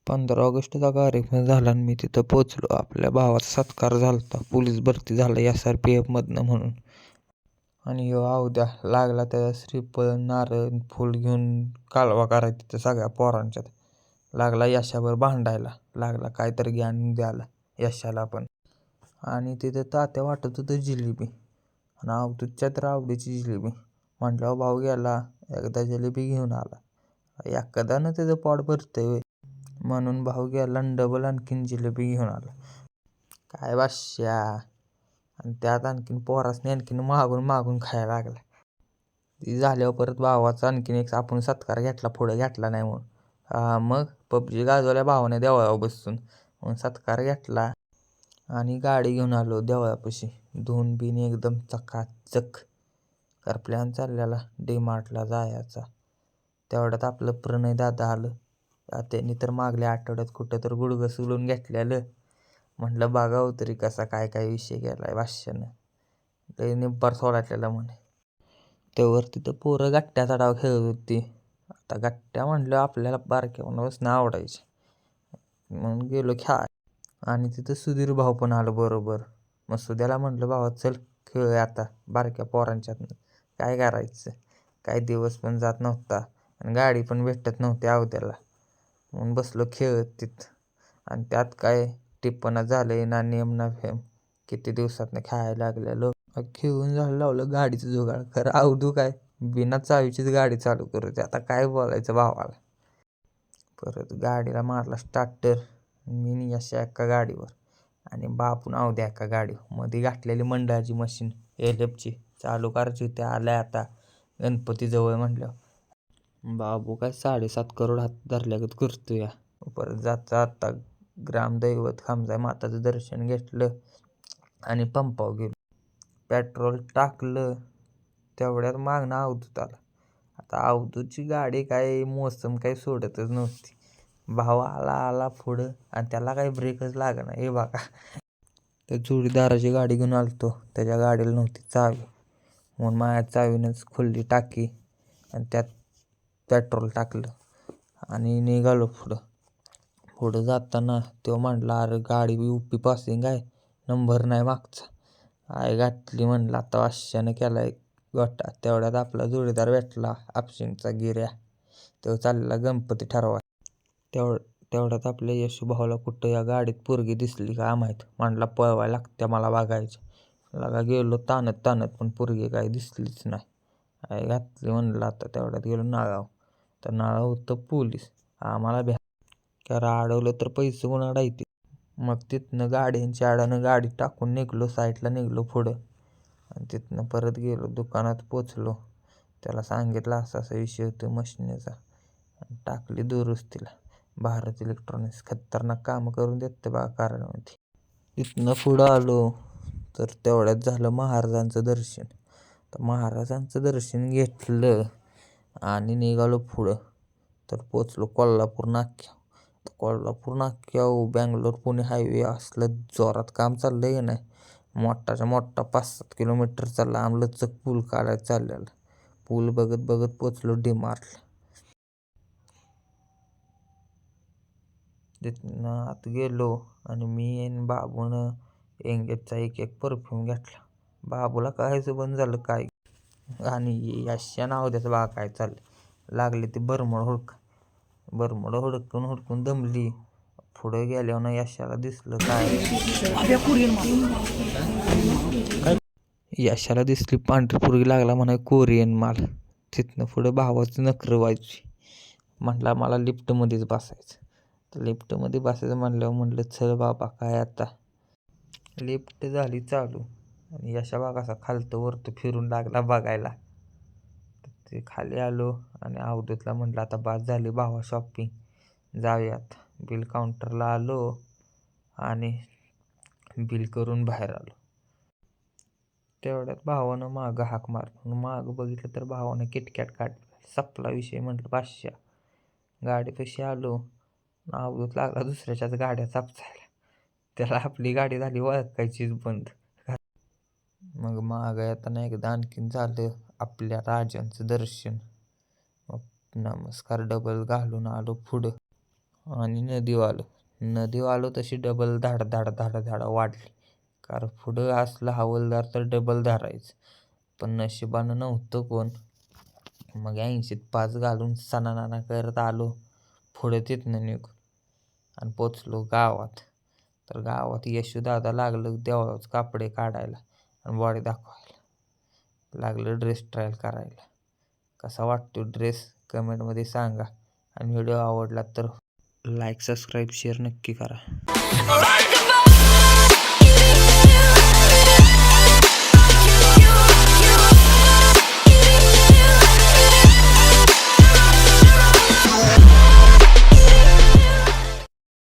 15 ऑगस्टचा कार्यक्रम झाला आणि मी तिथं पोचलो. आपल्या भावाचा सत्कार झाला होता. पोलीस भरती झाला SRPFमधनं म्हणून. आणि ह्यो अवध्या लागला त्याचा श्रीफळ नारळ फूल घेऊन कालवा करायचा तिथं सगळ्या पोरांच्यात. लागला यशावर भांडायला. लागला काहीतरी ज्ञान द्यायला यशाला पण. आणि तिथं तात्या वाटत होतं जिलेबी. आणि अवधूतच्या तर आवडीची जिलेबी. म्हटल्यावर भाऊ गेला एकदा जिलेबी घेऊन आला. एखाद्यानं त्याचं पोट भरतंय होय म्हणून भाऊ गेला डबल आणखीन जिलेबी घेऊन आला. काय बादशा. आणि त्यात आणखीन पोरासने आणखीन मागून मागून खायला लागला. ती झाल्यावर परत भावाचा आणखीन एक आपण सत्कार घेतला, पुढे घेतला नाही म्हणून. मग PUBG गाजवल्या भावाने देवळावर बसून. मग सत्कार घेतला आणि गाडी घेऊन आलो देवळापाशी. धुवून बिन एकदम चकाचक. कार प्लॅन चाललेला DMartला जायचा. तेवढ्यात आपलं प्रणय दादा आलं. त्यांनी तर मागल्या आठवड्यात कुठं तर गुडघं सुलून घेतलेलं. म्हटलं बघावं तरी कसा काय काय विषय केलाय बादशानं. लय निब्बार सोडायला म्हणे. त्यावर तिथं पोरं गट्ट्याचा डाव खेळत होती. आता गट्ट्या म्हटलं आपल्याला बारक्यापणापासून आवडायचे. म्हणून गेलो खेळाय. आणि तिथं सुधीर भाऊ पण आलं बरोबर. मग सुद्याला म्हटलं भावा चल खेळूया आता बारक्या पोरांच्यातनं. काय करायचं. काही दिवस पण जात नव्हता आणि गाडी पण भेटत नव्हती अवध्याला. म्हणून बसलो खेळत तिथं. आणि त्यात काय टिप्पणा झालंय ना नेम ना फेम. किती दिवसातनं खेळायला लागलेलो. खेळून झालं लावलं गाडीचं जुगाड. खरं अवधू काय बिना चावीचीच गाडी चालू करते. आता काय बोलायचं भावाला. परत गाडीला मारला स्टार्टर. मी आणि यशा एका गाडीवर आणि बापून अवध्या एका गाडीवर. मध्ये घातलेली मंडळाची मशीन LFची चालू करायची होती. आल्या आता गणपतीजवळ म्हटल्यावर. बाबू काय 7.5 करोड हात धरल्यागत करतो या. परत जाता आता ग्रामदैवत खामजाई माताचं दर्शन घेतलं आणि पंपावर गेलो. पेट्रोल टाकलं तेवढ्यात मागणं अवधूत आला. आता अवधूतची गाडी काय मोसम काही सोडतच नव्हती. भाव आला पुढं आणि त्याला काही ब्रेकच लागना. हे बघा त्या जोडीदाराची गाडी घेऊन आलतो. त्याच्या गाडीला नव्हती चावी. म्हणून माझ्या चावीनंच खोलली टाकी आणि त्यात पेट्रोल टाकलं आणि निघालो पुढं जाताना तो म्हटला अरे गाडी UP पासिंग आहे, नंबर नाही मागचा. घातली म्हणलं आता वाश्यानं केला एक गोटा. तेवढ्यात आपला जोडीदार भेटला आपशिंगचा गिऱ्या. तो चाललेला गणपती ठरवा. तेवढ्यात आपल्या यशूभाऊला कुठं या गाडीत पोरगी दिसली का माहीत. म्हटला पळवायला लागत्या मला बघायची. लगा गेलो ताणत पण पोरगी काही दिसलीच नाही. घातली म्हणलं आता. तेवढ्यात गेलो नागाव. तर नागाव होतं पोलीस. आम्हाला कारण अडवलं तर पैसे कोणाला येते. मग तिथनं गाड्यांच्या आडानं गाडी टाकून निघलो साईडला निघलो पुढं. आणि तिथनं परत गेलो दुकानात पोचलो. त्याला सांगितलं असा विषय होतो मशिनीचा. टाकली दुरुस्तीला. भारत इलेक्ट्रॉनिक्स खतरनाक कामं करून देते बघा कारमध्ये. तिथनं पुढं आलो तर तेवढ्यात झालं महाराजांचं दर्शन. तर महाराजांचं दर्शन घेतलं आणि निघालो पुढं. तर पोचलो कोल्हापूर नाक्यावर. कोल्हापूर नाक्यावर बँगलोर पुणे हायवे असलं जोरात काम चाललंय की नाही. मोठाच्या मोठा 5-7 किलोमीटरचा लांब लचक पूल काढायला चाललेला. पूल बघत बघत पोचलो DMartला. तिथनं आत गेलो आणि मी आणि बाबूनं एंगेजचा एक परफ्यूम घेतला. बाबूला कायचं बंद झालं काय. आणि यशा नाव द्याचं बघा काय चाललं. लागले ती बरमोड हुडकून दमली. पुढे गेल्यावर ना यशाला दिसलं यशाला दिसली पांढरी पोरगी. लागला म्हणा कोरियन माल. तिथनं पुढं भावाचं नखरं व्हायची. म्हटला मला लिफ्टमध्येच बसायचं. तर लिफ्टमध्ये बसायचं म्हणलं चल बाबा काय आता. लिफ्ट झाली चालू आणि यशा बघा असा खालतं वरतं फिरून लागला बघायला. ते खाली आलो आणि अवधूतला म्हटलं आता बाद झाली भावा शॉपिंग, जाऊयात. बिल काउंटरला आलो आणि बिल करून बाहेर आलो. तेवढ्यात भावानं मागं हाक मारलं. मागं बघितलं तर भावानं किटकॅट काढलं. सपला विषय म्हटलं 500. गाडीपाशी आलो. अवधूत लागला दुसऱ्याच्याच गाड्या चापचायला. त्याला आपली गाडी झाली ओळखायचीच बंद. मग मागं येताना एकदा आणखीन झालं आपल्या राजांचं दर्शन. मग नमस्कार डबल घालून आलो पुढं. आणि नदीवर आलो तशी डबल धाड धाड धाड धाड वाढली. कारण पुढं असलं हवालदार तर डबल धरायचं. पण नशिबानं नव्हतं कोण. मग 80त 5 घालून सणानाना करत आलो पुढं तिथनं निघून आणि पोचलो गावात. तर गावात यशूदादा लागलं देवळाचं कापडे काढायला आणि बॉडी दाखवायला. लागलं ड्रेस ट्रायल करायला. कसा वाटतो ड्रेस कमेंटमध्ये सांगा आणि व्हिडिओ आवडला तर लाईक सबस्क्राईब शेअर नक्की करा.